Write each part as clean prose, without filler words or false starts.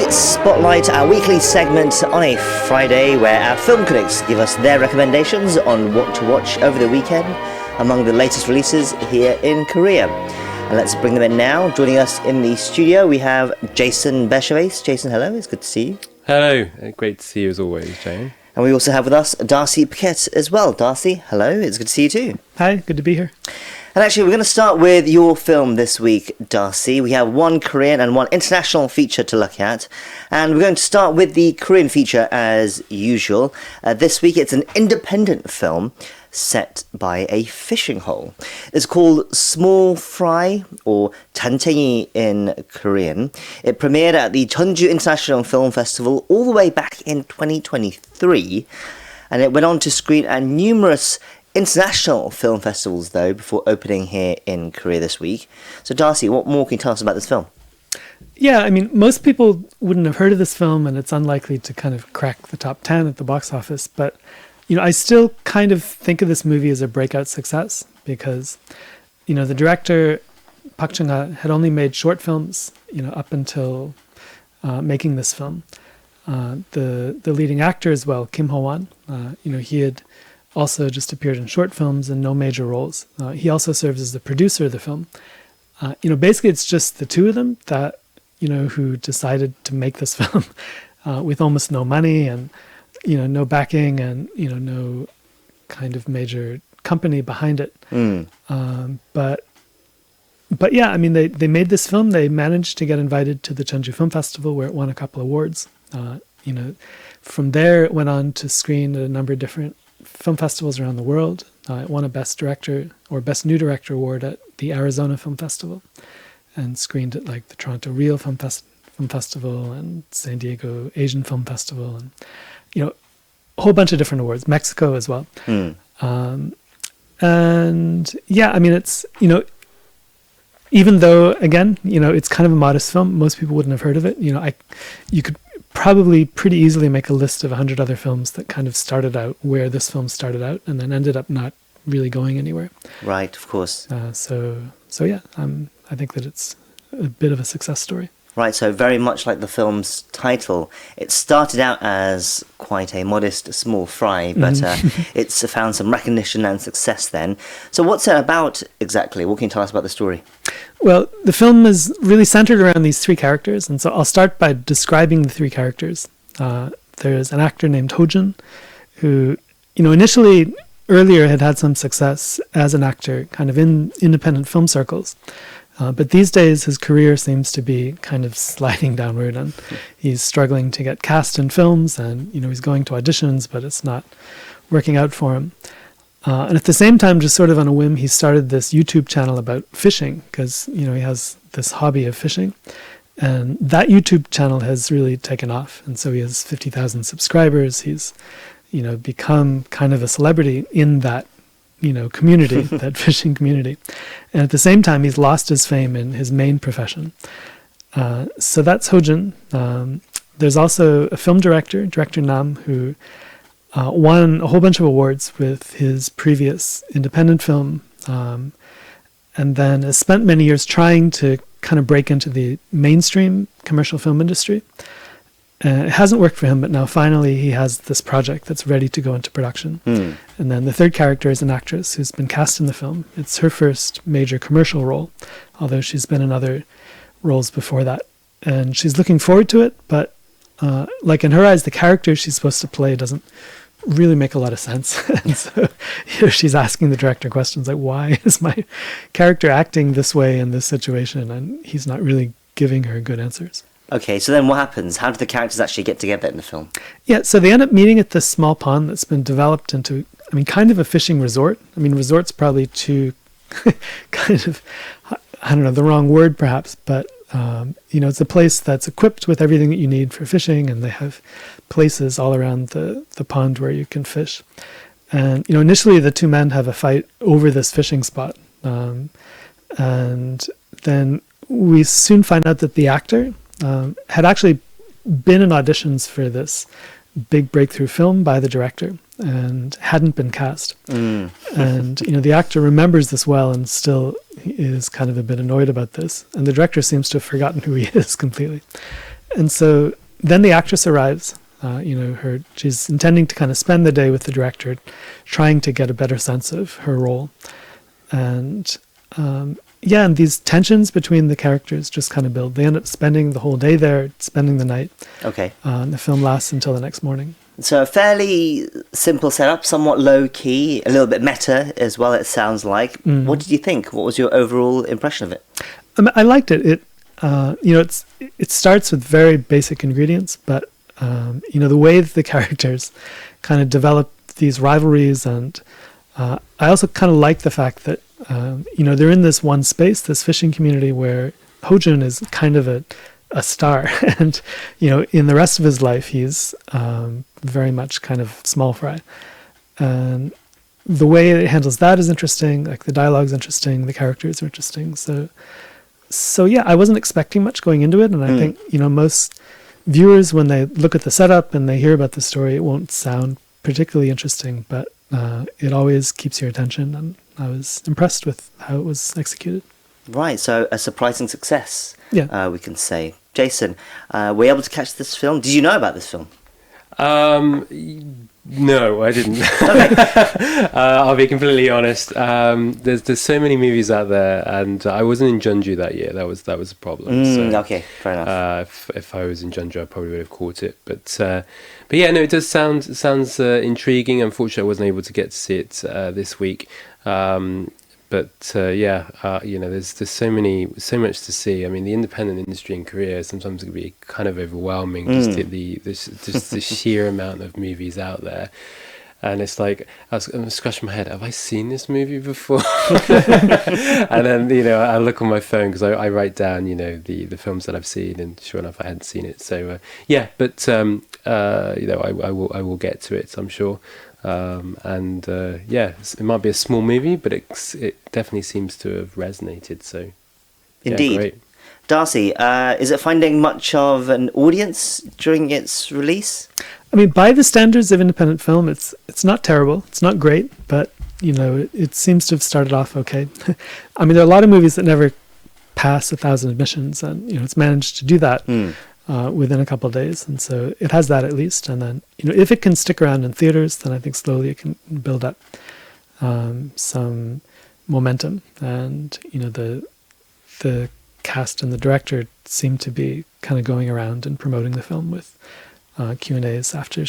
It's Spotlight, our weekly segment on a Friday where our film critics give us their recommendations on what to watch over the weekend among the latest releases here in Korea. And let's bring them in now. Joining us in the studio, we have Jason Bechervaise. Jason, hello. It's good to see you. Hello. Great to see you as always, Jane. And we also have with us Darcy Paquet as well. Darcy, hello. It's good to see you too. Hi, good to be here. And actually, we're going to start with your film this week, Darcy. We have one Korean and one international feature to look at. And we're going to start with the Korean feature as usual. This week, it's an independent film set by a fishing hole. It's called Small Fry, or Tantaengi in Korean. It premiered at the Jeonju International Film Festival all the way back in 2023. And it went on to screen at numerous international film festivals, though, before opening here in Korea this week. So, Darcy, what more can you tell us about this film? Yeah, I mean, most people wouldn't have heard of this film, and it's unlikely to kind of crack the top 10 at the box office. But, you know, I still kind of think of this movie as a breakout success because, you know, the director, Park Joong-ha, had only made short films, you know, up until making this film. The leading actor as well, Kim Ho-won, you know, he had also just appeared in short films and no major roles. He also serves as the producer of the film. You know, basically it's just the two of them that, you know, who decided to make this film with almost no money and, you know, no backing and, you know, no kind of major company behind it. But yeah, I mean, they made this film. They managed to get invited to the Jeonju Film Festival where it won a couple of awards. You know, from there it went on to screen at a number of different film festivals around the world. It won a Best Director or Best New Director award at the Arizona Film Festival and screened at like the Toronto Real Film Festival and San Diego Asian Film Festival and, you know, a whole bunch of different awards, Mexico as well. And yeah, I mean, it's, you know, even though, again, you know, it's kind of a modest film, most people wouldn't have heard of it. You know, you could probably pretty easily make a list of 100 other films that kind of started out where this film started out and then ended up not really going anywhere. Right, of course. So yeah, I think that it's a bit of a success story. Right, so very much like the film's title, it started out as quite a modest, small fry, but it's found some recognition and success then. So what's it about exactly? What can you tell us about the story? Well, the film is really centered around these three characters, and so I'll start by describing the three characters. There's an actor named Ho-jun, who, you know, initially, earlier had some success as an actor, kind of in independent film circles. But these days, his career seems to be kind of sliding downward, and he's struggling to get cast in films, and, you know, he's going to auditions, but it's not working out for him. And at the same time, just sort of on a whim, he started this YouTube channel about fishing because, you know, he has this hobby of fishing. And that YouTube channel has really taken off. And so he has 50,000 subscribers. He's, you know, become kind of a celebrity in that, you know, community, that fishing community. And at the same time, he's lost his fame in his main profession. So that's Ho-jun. There's also a film director Nam, who won a whole bunch of awards with his previous independent film, and then has spent many years trying to kind of break into the mainstream commercial film industry. It hasn't worked for him, but now finally he has this project that's ready to go into production. And then the third character is an actress who's been cast in the film. It's her first major commercial role, although she's been in other roles before that. And she's looking forward to it, but like in her eyes, the character she's supposed to play doesn't really make a lot of sense. And so, you know, she's asking the director questions like, why is my character acting this way in this situation? And he's not really giving her good answers. Okay, so then what happens? How do the characters actually get together in the film? Yeah, so they end up meeting at this small pond that's been developed into, I mean, kind of a fishing resort. I mean, resort's probably too kind of, I don't know, the wrong word perhaps, but you know, it's a place that's equipped with everything that you need for fishing, and they have places all around the pond where you can fish. And, you know, initially the two men have a fight over this fishing spot. And then we soon find out that the actor had actually been in auditions for this big breakthrough film by the director and hadn't been cast. And, you know, the actor remembers this well and still is kind of a bit annoyed about this. And the director seems to have forgotten who he is completely. And so then the actress arrives. She's intending to kind of spend the day with the director, trying to get a better sense of her role. And and these tensions between the characters just kind of build. They end up spending the whole day there, spending the night. Okay. And the film lasts until the next morning. So a fairly simple setup, somewhat low key, a little bit meta as well, it sounds like. What did you think? What was your overall impression of it? I liked it. It starts with very basic ingredients, but the way that the characters kind of develop these rivalries, and I also kind of like the fact that they're in this one space, this fishing community, where Ho-jun is kind of a star, and in the rest of his life he's very much kind of small fry. And the way it handles that is interesting. Like, the dialogue's interesting, the characters are interesting. So yeah, I wasn't expecting much going into it, and I think most viewers, when they look at the setup and they hear about the story, it won't sound particularly interesting, but it always keeps your attention, and I was impressed with how it was executed. Right, so a surprising success, we can say. Jason, were you able to catch this film? Did you know about this film? No, I didn't. I'll be completely honest. There's so many movies out there, and I wasn't in Jeonju that year. That was a problem. Okay, fair enough. If I was in Jeonju, I probably would have caught it. But yeah, no, it does sounds intriguing. Unfortunately, I wasn't able to get to see it this week. There's so much to see. I mean, the independent industry in Korea sometimes can be kind of overwhelming. Just the sheer amount of movies out there, and it's like I'm scratching my head. Have I seen this movie before? And then I look on my phone because I write down the films that I've seen, and sure enough, I hadn't seen it. So I will get to it, I'm sure. It might be a small movie, but it definitely seems to have resonated. So, indeed. Yeah, great. Darcy, is it finding much of an audience during its release? I mean, by the standards of independent film, it's not terrible. It's not great, but it seems to have started off okay. I mean, there are a lot of movies that never pass 1,000 admissions, and it's managed to do that. Within a couple of days, and so it has that at least. And then if it can stick around in theaters, then I think slowly it can build up some momentum. And the cast and the director seem to be kind of going around and promoting the film with Q&As after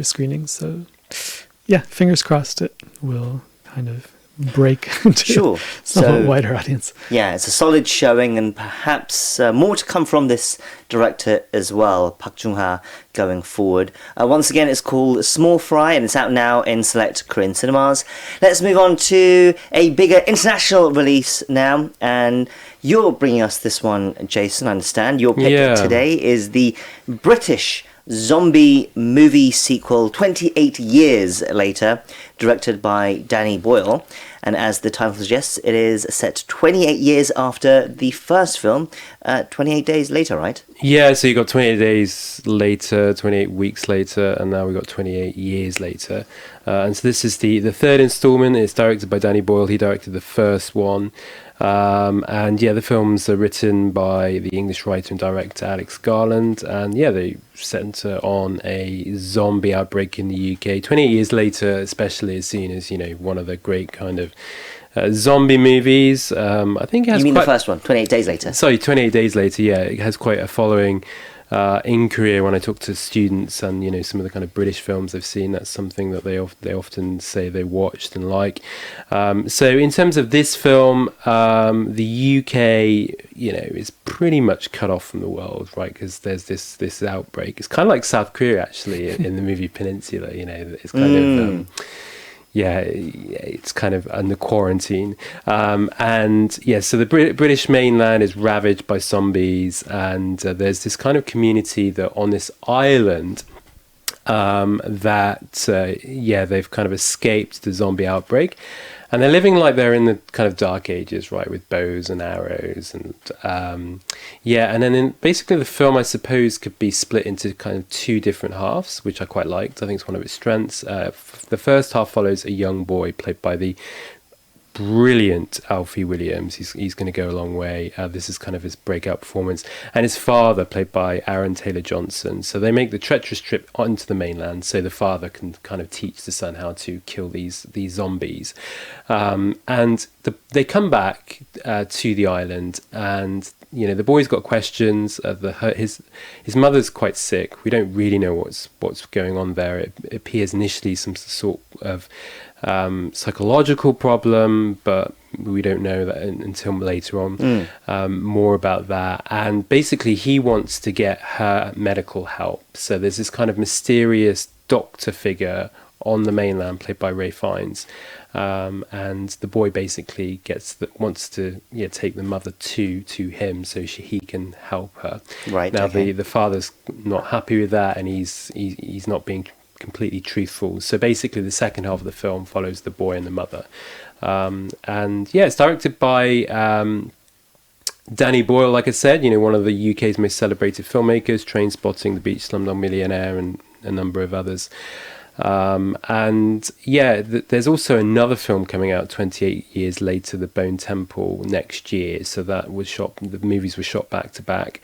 screenings. So yeah, fingers crossed it will kind of break into a somewhat wider audience. Yeah, it's a solid showing, and perhaps more to come from this director as well, Park Joong-ha, going forward. Once again, it's called Small Fry, and it's out now in select Korean cinemas. Let's move on to a bigger international release now, and you're bringing us this one, Jason, I understand. Your pick today is the British zombie movie sequel 28 years later, directed by Danny Boyle, and as the title suggests, it is set 28 years after the first film, 28 days later, right? Yeah, so you got 28 days later, 28 weeks later, and now we got 28 years later. And so this is the third installment. It's directed by Danny Boyle. He directed the first one. The films are written by the English writer and director Alex Garland, and they centre on a zombie outbreak in the UK. 28 years later, especially, is seen as one of the great kind of zombie movies. I think it has. You mean the first one, 28 Days Later? Sorry, 28 Days Later. Yeah, it has quite a following in Korea. When I talk to students and some of the kind of British films they've seen, that's something that they often say they watched and like. So in terms of this film, the UK is pretty much cut off from the world, right? Because there's this outbreak. It's kind of like South Korea actually in the movie Peninsula. It's kind of it's kind of under quarantine. So the British mainland is ravaged by zombies, and there's this kind of community that on this island they've kind of escaped the zombie outbreak. And they're living like they're in the kind of dark ages, right, with bows and arrows. And and then basically the film, I suppose, could be split into kind of two different halves, which I quite liked. I think it's one of its strengths. The first half follows a young boy played by the brilliant Alfie Williams. He's going to go a long way. This is kind of his breakout performance. And his father, played by Aaron Taylor-Johnson. So they make the treacherous trip onto the mainland so the father can kind of teach the son how to kill these zombies. And they come back to the island, and the boy's got questions. His mother's quite sick. We don't really know what's going on there. It appears initially some sort of psychological problem, but we don't know that until later on. More about that. And basically he wants to get her medical help. So there's this kind of mysterious doctor figure on the mainland, played by Ray Fiennes, and the boy basically wants to take the mother to him so he can help her. Right. Now okay. the father's not happy with that, and he's not being completely truthful. So basically the second half of the film follows the boy and the mother, and it's directed by Danny Boyle, like I said, one of the UK's most celebrated filmmakers, Trainspotting, The Beach, Slumdog Millionaire, and a number of others. There's also another film coming out 28 years later, The Bone Temple, next year. So the movies were shot back to back.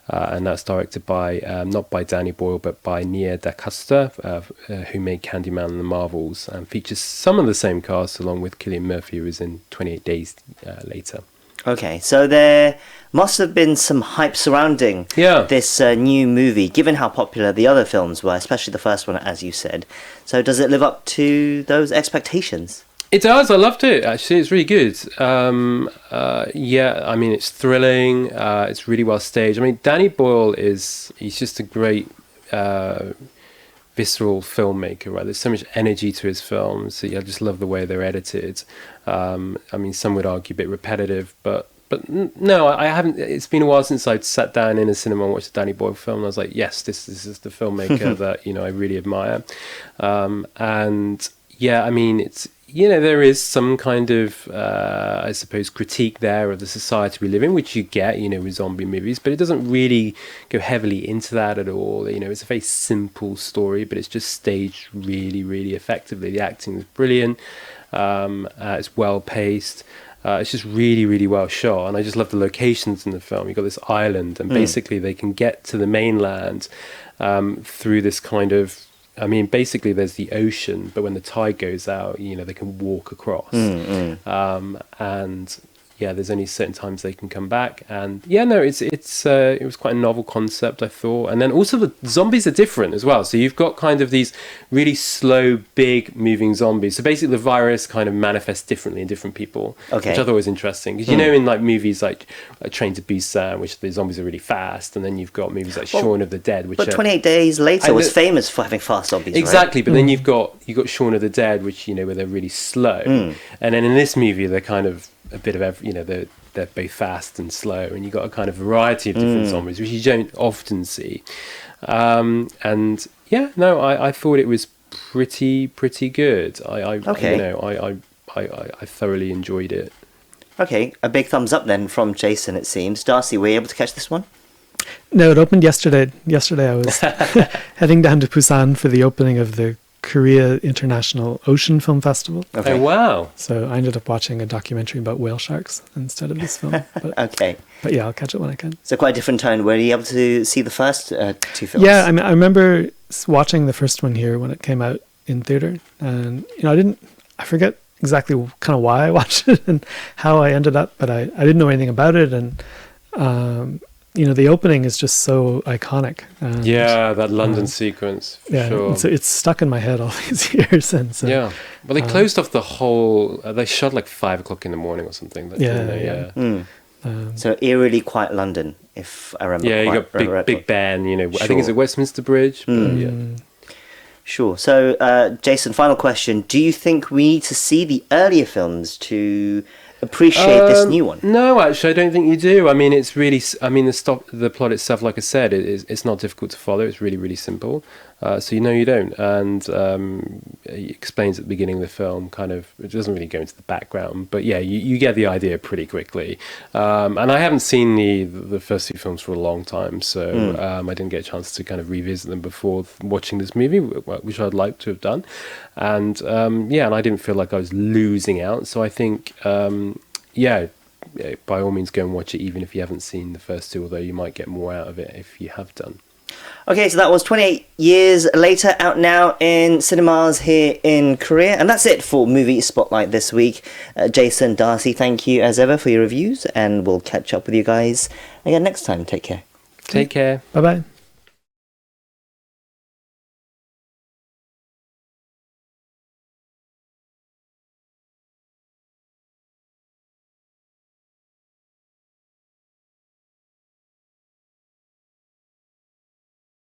And that's directed by, not by Danny Boyle, but by Nia DaCosta, who made Candyman and The Marvels, and features some of the same cast, along with Cillian Murphy, who was in 28 Days Later. Okay, so there must have been some hype surrounding this new movie, given how popular the other films were, especially the first one, as you said. So does it live up to those expectations? It does. I loved it, actually. It's really good. It's thrilling. It's really well staged. I mean, Danny Boyle he's just a great visceral filmmaker, right? There's so much energy to his films. I just love the way they're edited. Some would argue a bit repetitive, but no, I haven't. It's been a while since I'd sat down in a cinema and watched a Danny Boyle film, and I was like, yes, this is the filmmaker that I really admire. It's there is some kind of I suppose critique there of the society we live in, which you get with zombie movies, but it doesn't really go heavily into that at all. It's a very simple story, but it's just staged really, really effectively. The acting is brilliant. It's well paced. It's just really, really well shot, and I just love the locations in the film. You've got this island, and basically they can get to the mainland through this kind of, basically there's the ocean, but when the tide goes out, they can walk across. There's only certain times they can come back, and it was quite a novel concept, I thought. And then also the zombies are different as well. So you've got kind of these really slow, big moving zombies. So basically the virus kind of manifests differently in different people, which I thought was interesting. Because in like movies like Train to Busan, which the zombies are really fast, and then you've got movies like Shaun of the Dead, which 28 Days Later was famous for having fast zombies, exactly, right? But then you've got Shaun of the Dead, which where they're really slow, and then in this movie they're kind of a bit of every, they're both fast and slow, and you've got a kind of variety of different zombies, which you don't often see. I thought it was pretty good. I thoroughly enjoyed it. Okay, a big thumbs up then from Jason, it seems. Darcy, were you able to catch this one? No, it opened yesterday. Yesterday I was heading down to Busan for the opening of the Korea International Ocean Film Festival. Okay. Oh, wow. So I ended up watching a documentary about whale sharks instead of this film. But, okay. But yeah, I'll catch it when I can. So quite a different tone. Were you able to see the first two films? Yeah, I remember watching the first one here when it came out in theater. And, I forget exactly kind of why I watched it and how I ended up, but I didn't know anything about it. And, the opening is just so iconic. That London sequence, for sure. So it's stuck in my head all these years. And so, well, they closed off the whole, they shot like 5 o'clock in the morning or something. So eerily quite London, if I remember. Yeah, you got Big Ben, I think it's at Westminster Bridge. But, Sure. So, Jason, final question. Do you think we need to see the earlier films to appreciate this new one? No, actually, I don't think you do. It's really, the plot itself, like I said, it's not difficult to follow. It's really, really simple. So you don't. And he explains at the beginning of the film, kind of, it doesn't really go into the background, but yeah, you get the idea pretty quickly. And I haven't seen the first two films for a long time, so I didn't get a chance to kind of revisit them before watching this movie, which I'd like to have done. And and I didn't feel like I was losing out. So I think, by all means, go and watch it, even if you haven't seen the first two, although you might get more out of it if you have done. Okay, so that was 28 Years Later, out now in cinemas here in Korea. And that's it for Movie Spotlight this week. Jason, Darcy, thank you as ever for your reviews, and we'll catch up with you guys again next time. Take care. Take care. Bye-bye.